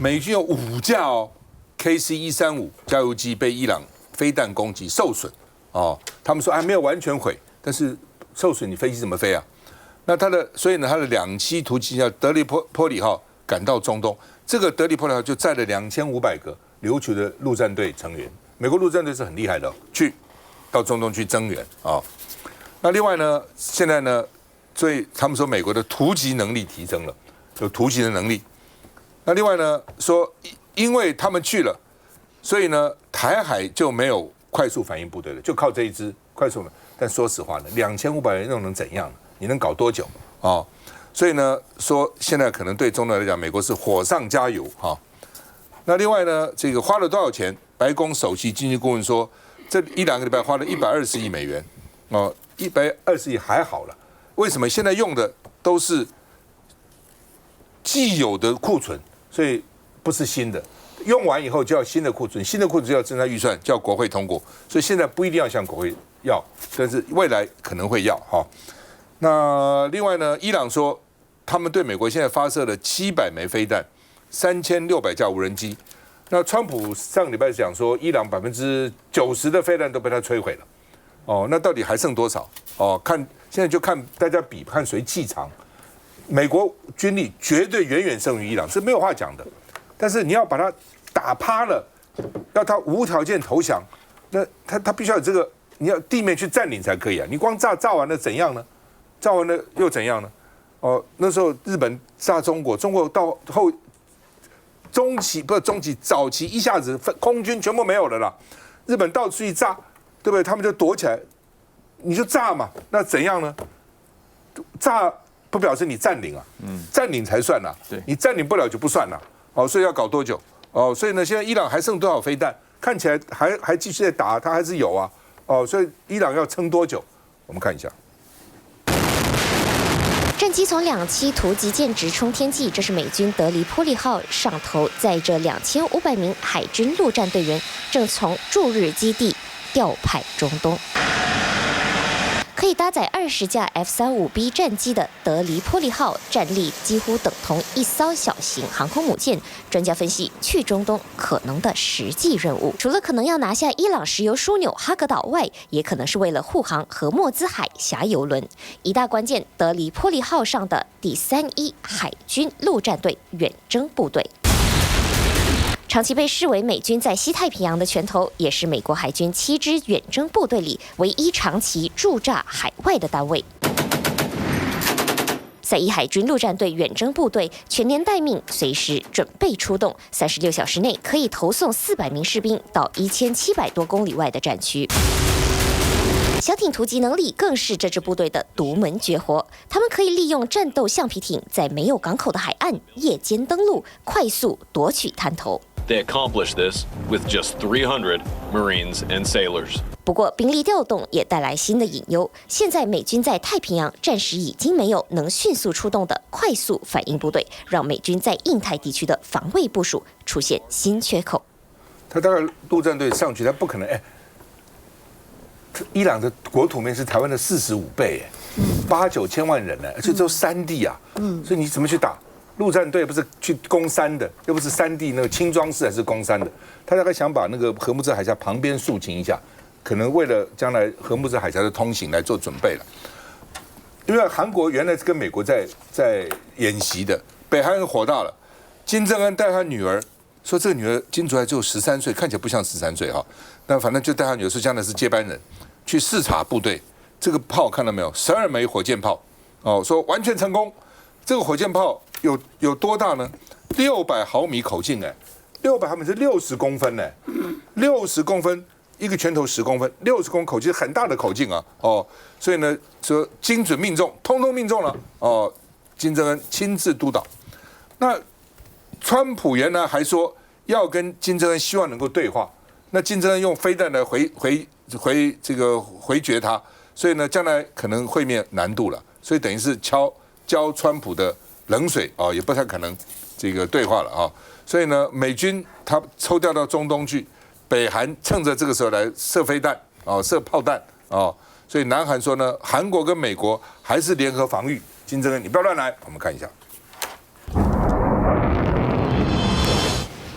美军有5架KC-135加油机被伊朗飞弹攻击受损他们说还没有完全毁，但是受损你飞机怎么飞啊？那所以呢，它的2栖突击叫德里波里号赶到中东，这个德里波里号就载了2500个琉球的陆战队成员，美国陆战队是很厉害的，到中东去增援那另外呢，现在呢，所以他们说美国的突击能力提升了，有突击的能力。那另外呢，说因为他们去了，所以呢，台海就没有快速反应部队了，就靠这一支快速的。但说实话呢，2500人又能怎样呢？你能搞多久所以呢，说现在可能对中东来讲，美国是火上加油那另外呢，这个花了多少钱？白宫首席经济顾问说，这1-2个礼拜花了120亿美元120亿还好了。为什么现在用的都是既有的库存，所以不是新的，用完以后就要新的库存，新的库存就要增加预算，叫国会通过，所以现在不一定要向国会要，但是未来可能会要那另外呢，伊朗说他们对美国现在发射了700枚飞弹，3600架无人机。那川普上个礼拜讲说，伊朗90%的飞弹都被他摧毁了那到底还剩多少看现在就看大家比看谁气长。美国军力绝对远远胜于伊朗，是没有话讲的。但是你要把它打趴了，要他无条件投降，那他必须要有这个，你要地面去占领才可以啊！你光炸完了怎样呢？炸完了又怎样呢？那时候日本炸中国，中国到后早期一下子空军全部没有了啦，日本到处去炸，对不对？他们就躲起来，你就炸嘛，那怎样呢？炸不表示你占领占领才算你占领不了就不算所以要搞多久？所以呢，现在伊朗还剩多少飞弹？看起来还继续在打，它还是有所以伊朗要撑多久？我们看一下。战机从2栖突击舰直冲天际，这是美军德里波利号上头载着2500名海军陆战队员，正从驻日基地调派中东。可以搭载20架 F-35B 战机的德里波利号战力几乎等同一艘小型航空母舰。专家分析，去中东可能的实际任务，除了可能要拿下伊朗石油枢纽哈格岛外，也可能是为了护航荷默兹海峡油轮。一大关键，德里波利号上的第31海军陆战队远征部队。长期被视为美军在西太平洋的拳头，也是美国海军7支远征部队里唯一长期驻扎海外的单位。31海军陆战队远征部队全年待命，随时准备出动，36小时内可以投送400名士兵到1700多公里外的战区。小艇突击能力更是这支部队的独门绝活，他们可以利用战斗橡皮艇在没有港口的海岸夜间登陆，快速夺取滩头。They accomplished this with just 300 Marines and sailors. 不过，兵力调动也带来新的隐忧。现在美军在太平洋暂时已经没有能迅速出动的快速反应部队，让美军在印太地区的防卫部署出现新缺口。他大概陆战队上去，他不可能伊朗的国土面是台湾的45倍，8、9千万人而且只有山地所以你怎么去打？陆战队不是去攻山的，又不是山地那个轻装式，还是攻山的。他大概想把那个荷木兹海峡旁边肃清一下，可能为了将来荷木兹海峡的通行来做准备了。因为韩国原来是跟美国在演习的，北韩很火大了。金正恩带他女儿说，这个女儿金主还只有13岁，看起来不像13岁那反正就带他女儿说将来是接班人，去视察部队。这个炮看到没有？12枚火箭炮说完全成功。这个火箭炮有多大呢？600毫米口径，600毫米是60公分，60公分一个拳头10公分，60公分口径很大的口径所以呢说精准命中，通通命中了金正恩亲自督导。那川普原来还说要跟金正恩希望能够对话，那金正恩用飞弹来回绝他，所以呢将来可能会面难度了，所以等于是浇川普的冷水也不太可能这个对话了所以呢，美军他抽调到中东去，北韩趁着这个时候来射飞弹射炮弹所以南韩说呢，韩国跟美国还是联合防御金正恩，你不要乱来。我们看一下。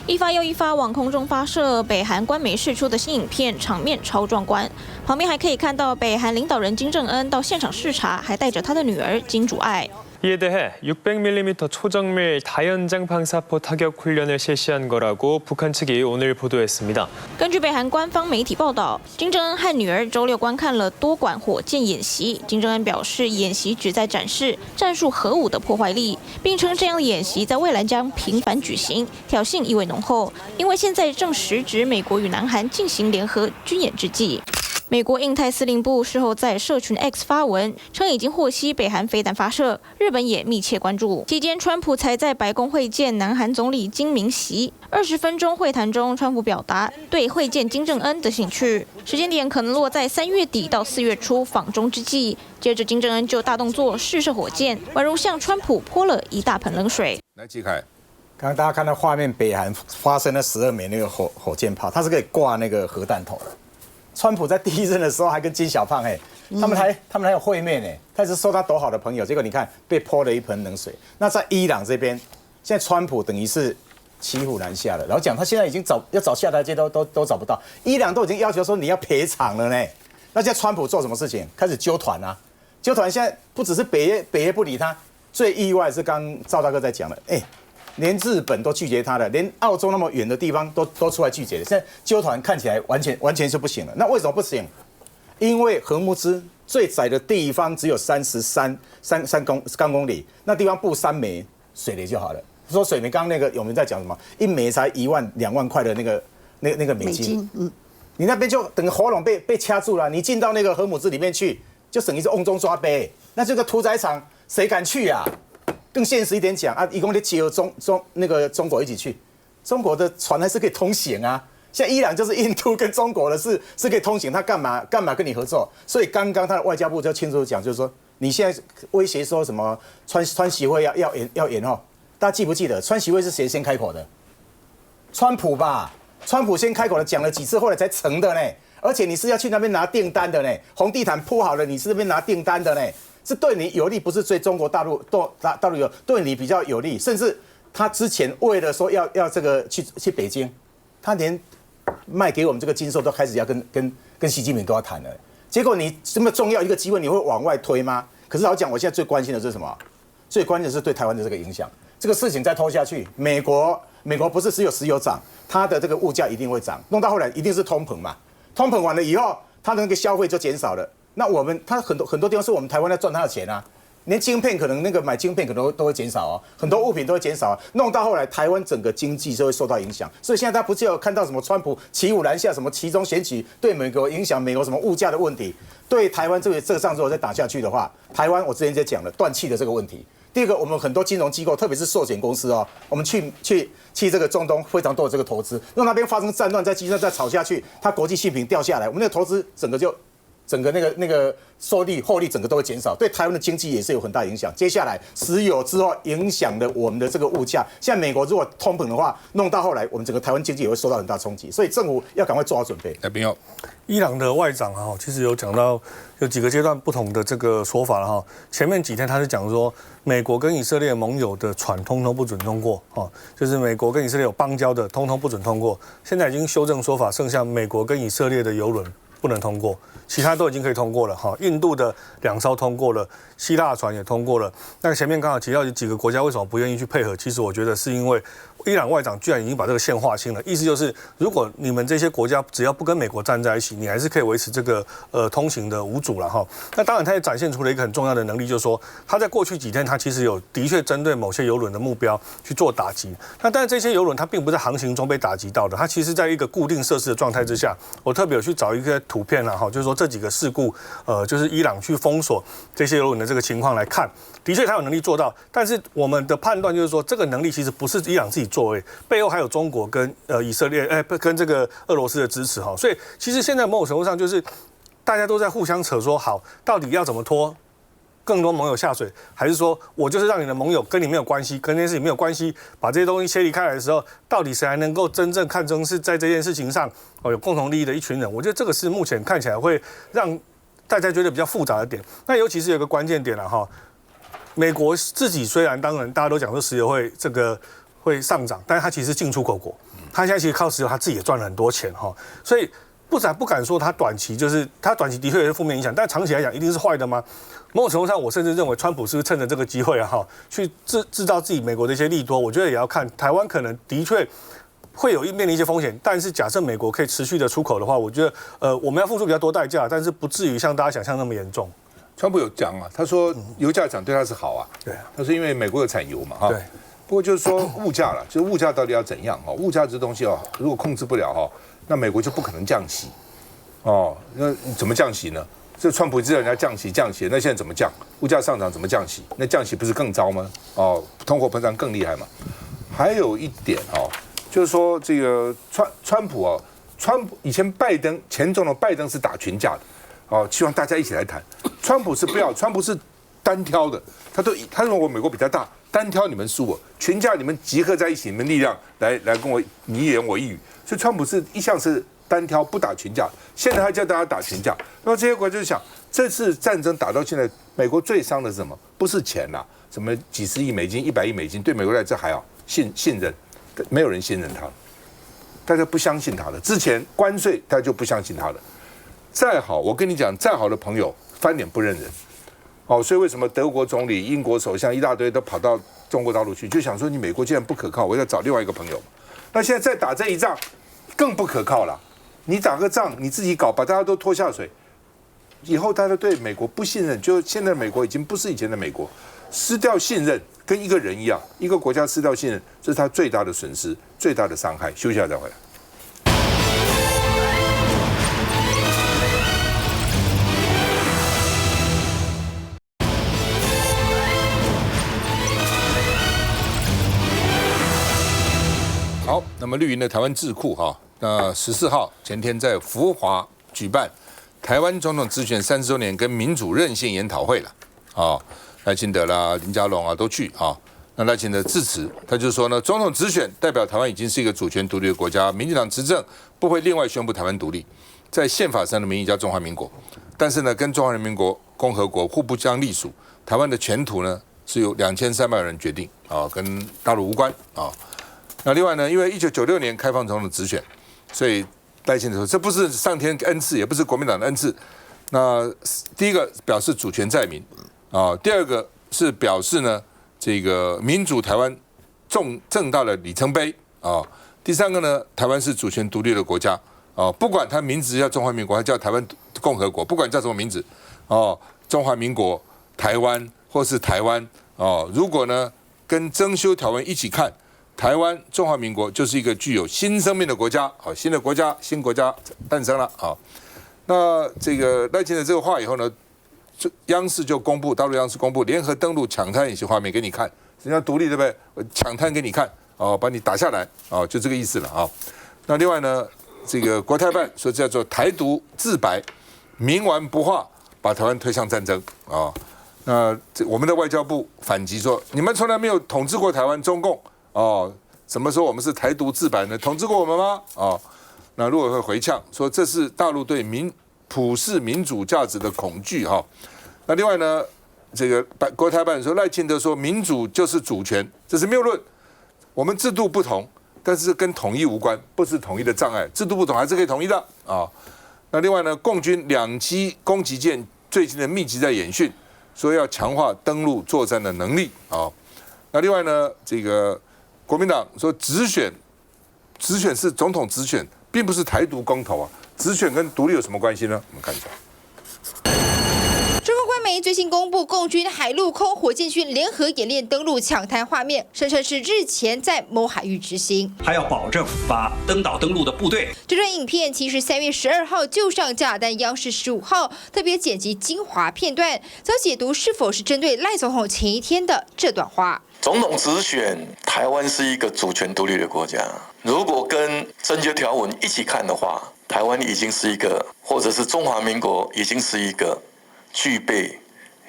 一发又一发往空中发射北韩官媒释出的新影片，场面超壮观。旁边还可以看到北韩领导人金正恩到现场视察，还带着他的女儿金主爱。 이에 대해 600mm 초정밀 다연장 방사포 타격 훈련을 실시한 거라고 북한 측이 오늘 보도했습니다. 根据北韩官方媒体报道，金正恩和女儿周六观看了多管火箭演习。金正恩表示，演习旨在展示战术核武的破坏力，并称这样的演习在未来将频繁举行，挑衅意味浓厚。因为现在正时值美国与南韩进行联合军演之际。 美国印太司令部事后在社群 X 发文称，已经获悉北韩飞弹发射，日本也密切关注。期间，川普才在白宫会见南韩总理金明熙。20分钟会谈中，川普表达对会见金正恩的兴趣，时间点可能落在3月底到4月初访中之际。接着，金正恩就大动作试射火箭，宛如向川普泼了一大盆冷水。来，季凯，刚刚大家看到画面，北韩发射那12枚那个火箭炮，它是可以挂那个核弹头的。 川普在第一任的时候还跟金小胖他们还有会面他一直说他多好的朋友，结果你看被泼了一盆冷水。那在伊朗这边，现在川普等于是骑虎难下了。然后讲他现在已经要找下台阶都找不到，伊朗都已经要求说你要赔偿了呢。那现在川普做什么事情？开始揪团啊，揪团现在不只是北约不理他，最意外是刚赵大哥在讲的，连日本都拒绝他了，连澳洲那么远的地方都出来拒绝了。现在纠团看起来完全是不行了。那为什么不行？因为荷木兹最窄的地方只有33公里，那地方布3枚水雷就好了。说水煤，刚刚那个有人在讲什么？一枚才1万2万块的那个美金，你那边就等于喉咙被掐住了。你进到那个荷木兹里面去，就等于是瓮中抓鳖。那这个屠宰场谁敢去啊？ 更现实一点讲啊，一共得结合中国一起去，中国的船还是可以通行啊。像伊朗就是印度跟中国的是可以通行，他干嘛跟你合作？所以刚刚他的外交部就清楚讲，就是说你现在威胁说什么川习会要延后，大家记不记得川习会是谁先开口的？川普吧，川普先开口的，讲了几次，后来才成的呢。而且你是要去那边拿订单的呢，红地毯铺好了，你是那边拿订单的呢。 是对你有利，不是对中国大陆对你比较有利。甚至他之前为了说要这个去北京，他连卖给我们这个金兽都开始要跟习近平都要谈了。结果你这么重要一个机会，你会往外推吗？可是老讲，我现在最关心的是什么？最关键的是对台湾的这个影响。这个事情再拖下去，美国不是只有石油涨，它的这个物价一定会涨，弄到后来一定是通膨嘛。通膨完了以后，它的那个消费就减少了。 那它很多地方是我们台湾在赚它的钱啊，连晶片可能那个买晶片可能都会减少很多物品都会减少弄到后来台湾整个经济就会受到影响。所以现在大家不是有看到什么川普骑虎难下，什么其中选举对美国影响，美国什么物价的问题，对台湾这个上如果再打下去的话，台湾我之前就讲了断气的这个问题。第二个，我们很多金融机构，特别是寿险公司我们去这个中东非常多的这个投资，让那边发生战乱，在再吵下去，它国际信评掉下来，我们那个投资整个那个获利整个都会减少，对台湾的经济也是有很大影响。接下来石油之后影响了我们的这个物价，像美国如果通膨的话，弄到后来我们整个台湾经济也会受到很大冲击，所以政府要赶快做好准备。来宾友，伊朗的外长其实有讲到有几个阶段不同的这个说法了前面几天他是讲说，美国跟以色列盟友的船通通不准通过就是美国跟以色列有邦交的通通不准通过。现在已经修正说法，剩下美国跟以色列的邮轮不能通过，其他都已经可以通过了印度的2艘通过了，希腊船也通过了。那前面刚好提到有几个国家为什么不愿意去配合？其实我觉得是因为伊朗外长居然已经把这个线划清了，意思就是如果你们这些国家只要不跟美国站在一起，你还是可以维持这个通行的无阻了那当然，他也展现出了一个很重要的能力，就是说他在过去几天他其实有的确针对某些邮轮的目标去做打击。那但是这些邮轮它并不在航行中被打击到的，它其实在一个固定设施的状态之下。我特别有去找一个图片就是说这几个事故，就是伊朗去封锁这些邮轮的这个情况来看，的确他有能力做到。但是我们的判断就是说，这个能力其实不是伊朗自己作为，背后还有中国跟以色列跟这个俄罗斯的支持所以其实现在某种程度上就是大家都在互相扯说，好，到底要怎么拖更多盟友下水，还是说我就是让你的盟友跟你没有关系，跟这件事情没有关系，把这些东西切离开来的时候，到底谁还能够真正看成是在这件事情上有共同利益的一群人？我觉得这个是目前看起来会让大家觉得比较复杂的点。那尤其是有个关键点美国自己虽然当然大家都讲说石油会这个会上涨，但是它其实是进出口国，它现在其实靠石油，它自己也赚了很多钱哈，所以不敢说它短期的确有些负面影响，但长期来讲一定是坏的吗？某种程度上，我甚至认为川普是不是趁着这个机会去制造自己美国的一些利多，我觉得也要看台湾可能的确会有面临一些风险，但是假设美国可以持续的出口的话，我觉得我们要付出比较多代价，但是不至于像大家想象那么严重。川普有讲啊，他说油价涨对他是好啊，对，他说因为美国有产油嘛，对。不过就是说物价了，就是物价到底要怎样物价这东西如果控制不了那美国就不可能降息那怎么降息呢？这川普知道人家降息，那现在怎么降？物价上涨怎么降息？那降息不是更糟吗？通货膨胀更厉害嘛。还有一点就是说这个川普以前前总统拜登是打群架的希望大家一起来谈。川普是不要，川普是单挑的，他认为我美国比较大，单挑你们输我，群架你们集合在一起，你们力量来跟我你一言我一语。所以川普一向是单挑不打群架，现在他叫大家打群架。那么这些国家就想，这次战争打到现在，美国最伤的是什么？不是钱啦，什么几十亿美金、100亿美金，对美国来这还好，信任，没有人信任他，大家不相信他的。之前关税，大家就不相信他的。再好，我跟你讲，再好的朋友翻脸不认人。所以为什么德国总理、英国首相一大堆都跑到中国大陆去，就想说你美国既然不可靠，我要找另外一个朋友。那现在再打这一仗，更不可靠了。你打个仗，你自己搞，把大家都拖下水，以后大家对美国不信任，就现在美国已经不是以前的美国，失掉信任，跟一个人一样，一个国家失掉信任，这是他最大的损失，最大的伤害。休息一下再回来。好，那么绿营的台湾智库那14号前天在福华举办台湾总统直选30周年跟民主韧性研讨会了赖清德啦、林佳龙都去那赖清德致辞，他就说呢，总统直选代表台湾已经是一个主权独立的国家，民进党执政不会另外宣布台湾独立，在宪法上的名义叫中华民国，但是呢，跟中华人民共和国互不相隶属，台湾的前途呢是由2300万人决定跟大陆无关那另外呢，因为1996年开放总统直选，所以赖清德说这不是上天恩赐，也不是国民党的恩赐。那第一个表示主权在民第二个是表示呢这个民主台湾正大的里程碑第三个呢，台湾是主权独立的国家不管它名字叫中华民国还叫台湾共和国，不管叫什么名字中华民国、台湾或是台湾如果呢跟增修条文一起看。台湾中华民国就是一个具有新生命的国家，新的国家、新国家诞生了那这个赖清德这个话以后呢，央视就公布，大陆央视公布联合登陆抢滩演习画面给你看，人家独立对不对？我抢滩给你看把你打下来就这个意思了那另外呢，这个国台办说叫做台独自白，冥顽不化，把台湾推向战争那我们的外交部反击说，你们从来没有统治过台湾，中共。怎么说我们是台独自白呢？统治过我们吗？那如果会回呛说这是大陆对普世民主价值的恐惧那另外呢，这个国台办说赖清德说民主就是主权，这是谬论。我们制度不同，但是跟统一无关，不是统一的障碍，制度不同还是可以统一的那另外呢，共军2栖攻击舰最近的密集在演训，说要强化登陆作战的能力那另外呢，这个。国民党说直选是总统直选，并不是台独公投直选跟独立有什么关系呢？我们看一下。中共官媒最新公布共军海陆空火箭军联合演练登陆抢滩画面，声称是日前在某海域执行，还要保证把登陆的部队。这段影片其实3月12号就上架，但央视15号特别剪辑精华片段，则解读是否是针对赖总统前一天的这段话。总统直选，台湾是一个主权独立的国家。如果跟征修条文一起看的话，台湾已经是一个，或者是中华民国已经是一个具备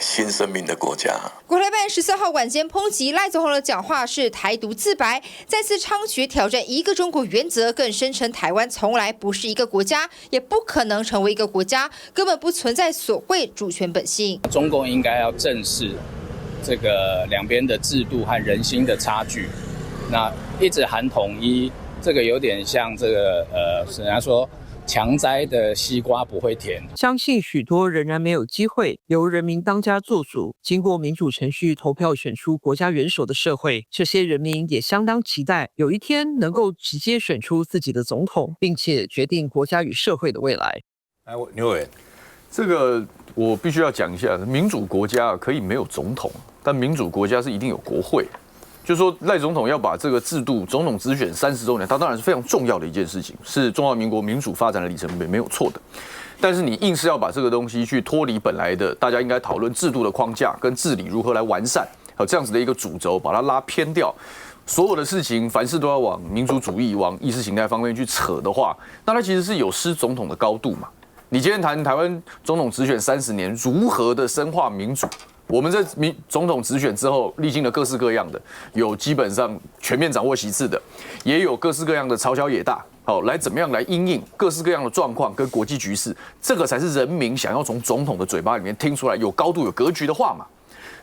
新生命的国家。国台办14号晚间抨击赖总统的讲话是台独自白，再次猖獗挑战一个中国原则，更声称台湾从来不是一个国家，也不可能成为一个国家，根本不存在所谓主权本性。中共应该要正视这个两边的制度和人心的差距，那一直喊统一，这个有点像这个人家说强摘的西瓜不会甜。相信许多仍然没有机会由人民当家作主，经过民主程序投票选出国家元首的社会，这些人民也相当期待有一天能够直接选出自己的总统，并且决定国家与社会的未来。牛委员，这个我必须要讲一下，民主国家可以没有总统，但民主国家是一定有国会。就是说赖总统要把这个制度总统直选30周年，它当然是非常重要的一件事情，是中华民国民主发展的里程碑，没有错的。但是你硬是要把这个东西去脱离本来的大家应该讨论制度的框架跟治理如何来完善，这样子的一个主轴，把它拉偏掉，所有的事情凡事都要往民主主义、往意识形态方面去扯的话，那它其实是有失总统的高度嘛。你今天谈台湾总统直选30年如何的深化民主？我们在总统直选之后，历经了各式各样的，有基本上全面掌握席次的，也有各式各样的朝小野大，好，来怎么样来因应各式各样的状况跟国际局势，这个才是人民想要从总统的嘴巴里面听出来有高度、有格局的话嘛。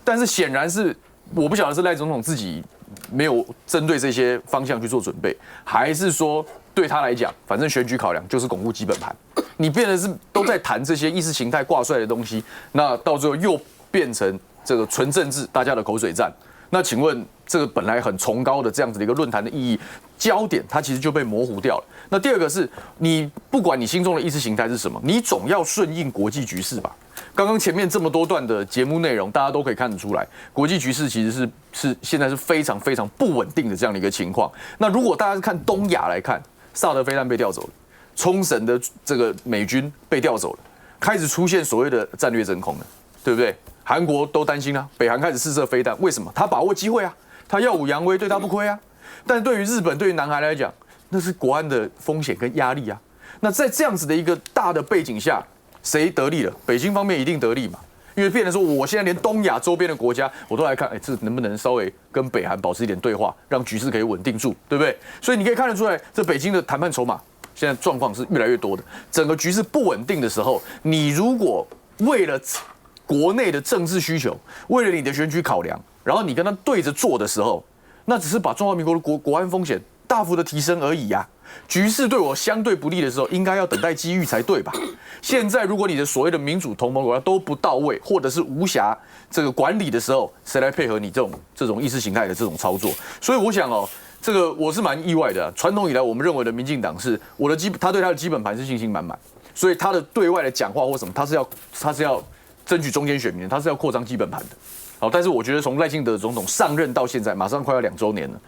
但是显然是，我不晓得是赖总统自己没有针对这些方向去做准备，还是说对他来讲，反正选举考量就是巩固基本盘，你变成是都在谈这些意识形态挂帅的东西，那到最后又变成这个纯政治，大家的口水战。那请问，这个本来很崇高的这样子的一个论坛的意义焦点，它其实就被模糊掉了。那第二个是，你不管你心中的意识形态是什么，你总要顺应国际局势吧。刚刚前面这么多段的节目内容，大家都可以看得出来，国际局势其实是现在是非常非常不稳定的这样的一个情况。那如果大家是看东亚来看，萨德飞弹被调走了，冲绳的这个美军被调走了，开始出现所谓的战略真空了，对不对？韩国都担心啊，北韩开始试射飞弹，为什么？他把握机会啊，他耀武扬威，对他不亏啊。但对于日本、对于南韩来讲，那是国安的风险跟压力啊。那在这样子的一个大的背景下，谁得利了？北京方面一定得利嘛，因为变成说，我现在连东亚周边的国家我都来看，这能不能稍微跟北韩保持一点对话，让局势可以稳定住，对不对？所以你可以看得出来，这北京的谈判筹码现在状况是越来越多的。整个局势不稳定的时候，你如果为了国内的政治需求，为了你的选举考量，然后你跟他对着做的时候，那只是把中华民国的国安风险大幅的提升而已呀。局势对我相对不利的时候，应该要等待机遇才对吧？现在如果你的所谓的民主同盟国家都不到位，或者是无暇这个管理的时候，谁来配合你这种意识形态的这种操作？所以我想哦，这个我是蛮意外的。传统以来，我们认为的民进党是他对他的基本盘是信心满满，所以他的对外的讲话或什么，他是要争取中间选民，他是要扩张基本盘的。好，但是我觉得从赖清德总统上任到现在，马上快要2周年了，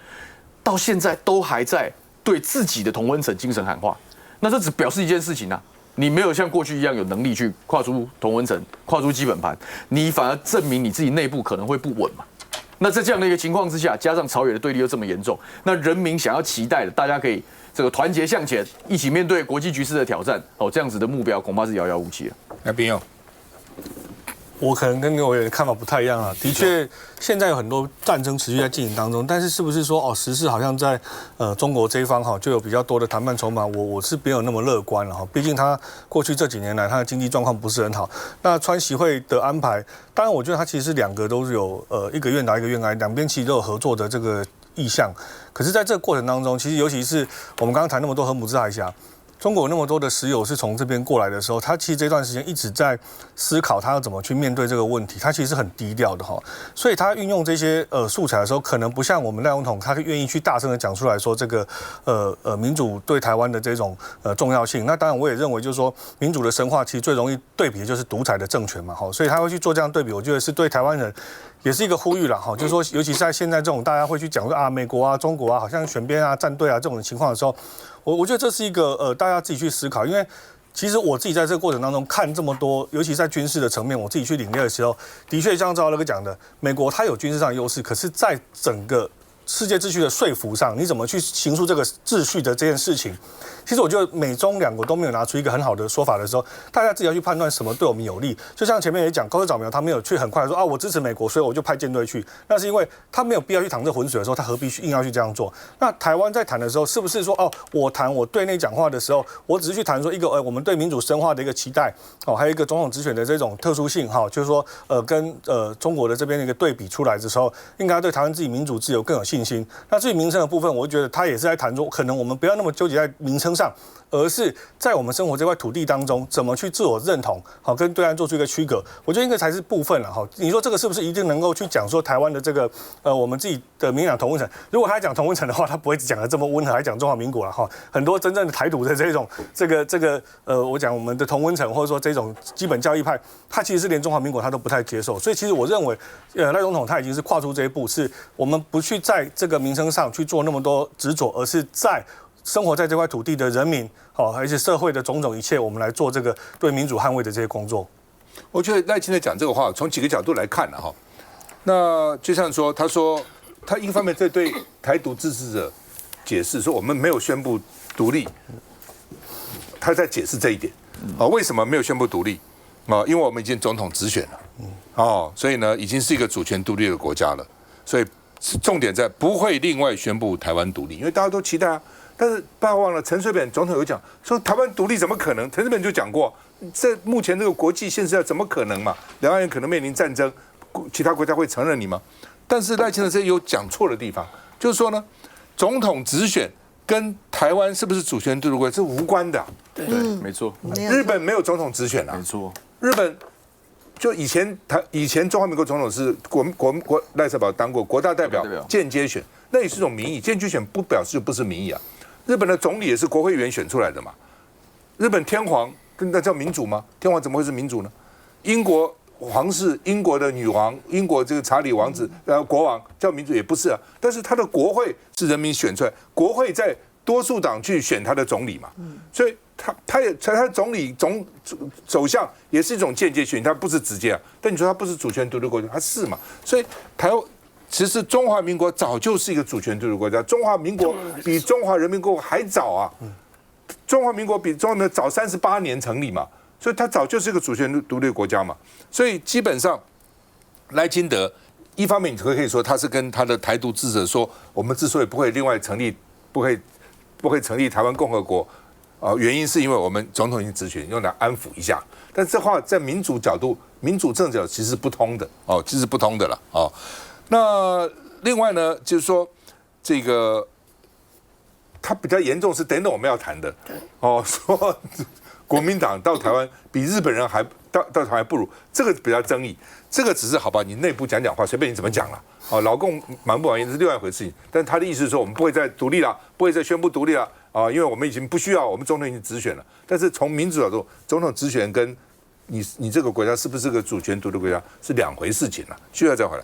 到现在都还在对自己的同温层精神喊话，那这只表示一件事情啊，你没有像过去一样有能力去跨出同温层、跨出基本盘，你反而证明你自己内部可能会不稳嘛。那在这样的一个情况之下，加上朝野的对立又这么严重，那人民想要期待的，大家可以这个团结向前，一起面对国际局势的挑战，这样子的目标恐怕是遥遥无期了。那边有。我可能跟我的看法不太一样啊。的确，现在有很多战争持续在进行当中，但是是不是说时事好像在中国这一方就有比较多的谈判筹码？我是没有那么乐观了哈。毕竟他过去这几年来他的经济状况不是很好。那川习会的安排，当然我觉得他其实是2个都是有一个愿打一个愿挨，两边其实都有合作的这个意向。可是在这个过程当中，其实尤其是我们刚刚谈那么多荷姆兹海峡。中国有那么多的石油是从这边过来的时候，他其实这段时间一直在思考他要怎么去面对这个问题，他其实是很低调的哈，所以他运用这些素材的时候，可能不像我们赖总统，他愿意去大声的讲出来说这个民主对台湾的这种重要性。那当然我也认为就是说民主的深化其实最容易对比的就是独裁的政权嘛哈，所以他会去做这样对比，我觉得是对台湾人也是一个呼吁啦哈，就是说尤其是在现在这种大家会去讲说美国啊、中国啊，好像选边啊、站队啊这种情况的时候。我觉得这是一个大家自己去思考，因为其实我自己在这个过程当中看这么多，尤其在军事的层面，我自己去领略的时候，的确像赵大哥讲的，美国它有军事上的优势，可是在整个世界秩序的说服上，你怎么去形塑这个秩序的这件事情？其实我觉得美中2国都没有拿出一个很好的说法的时候，大家自己要去判断什么对我们有利。就像前面也讲，高市早苗他没有去很快说我支持美国，所以我就派舰队去，那是因为他没有必要去淌这浑水的时候，他何必硬要去这样做？那台湾在谈的时候，是不是说我谈我对内讲话的时候，我只是去谈说一个我们对民主深化的一个期待还有一个总统直选的这种特殊性就是说跟中国的这边的一个对比出来的时候，应该对台湾自己民主自由更有信信心。那至于名称的部分，我觉得他也是在谈说，可能我们不要那么纠结在名称上，而是在我们生活这块土地当中，怎么去自我认同，好跟对岸做出一个区隔。我觉得应该才是部分了哈。你说这个是不是一定能够去讲说台湾的这个我们自己的民进党同温层？如果他讲同温层的话，他不会讲得这么温和，还讲中华民国了哈。很多真正的台独的这种我讲我们的同温层或者说这种基本教义派，他其实是连中华民国他都不太接受。所以其实我认为赖总统他已经是跨出这一步，是我们不去在这个名称上去做那么多执着，而是在生活在这块土地的人民，而且社会的种种一切，我们来做这个对民主捍卫的这些工作。我觉得赖清德讲这个话，从几个角度来看哈。那就像说，他说他一方面在对台独支持者解释说，我们没有宣布独立，他在解释这一点。为什么没有宣布独立？因为我们已经总统直选了，所以呢，已经是一个主权独立的国家了。所以重点在不会另外宣布台湾独立，因为大家都期待啊。但是不要忘了，陈水扁总统有讲说台湾独立怎么可能？陈水扁就讲过，在目前这个国际现实下怎么可能嘛？两岸人可能面临战争，其他国家会承认你吗？但是赖清德这有讲错的地方，就是说呢，总统直选跟台湾是不是主权独立国家是无关的。对，没错。日本没有总统直选啊，没错。日本就以前中华民国总统是国赖世宝当过国大代表间接选，那也是一种民意，间接选不表示不是民意啊。日本的总理也是国会议员选出来的嘛。日本天皇那叫民主吗？天皇怎么会是民主呢？英国皇室，英国的女王，英国这个查理王子，国王叫民主也不是啊。但是他的国会是人民选出来，国会在多数党去选他的总理嘛。所以他的总理首相也是一种间接选，他不是直接啊。但你说他不是主权独立国家，他是嘛？所以其实中华民国早就是一个主权独立国家，中华民国比中华人民共和国还早啊。中华民国比中华民国早38年成立嘛，所以它早就是一个主权独立国家嘛。所以基本上，赖清德一方面你可以说他是跟他的台独支持者说，我们之所以不会另外成立，不会成立台湾共和国，原因是因为我们总统已经直选，用来安抚一下。但这话在民主角度、民主政治其实不通的其实不通的了那另外呢，就是说这个它比较严重是等等我们要谈的说国民党到台湾比日本人还到台湾不如，这个比较争议。这个只是好吧，你内部讲话，随便你怎么讲了老共满不满意是另外一回事情。但他的意思是说，我们不会再独立了，不会再宣布独立了因为我们已经不需要，我们总统已经直选了。但是从民主角度，总统直选跟你这个国家是不是个主权独立国家是两回事情了。需要再回来。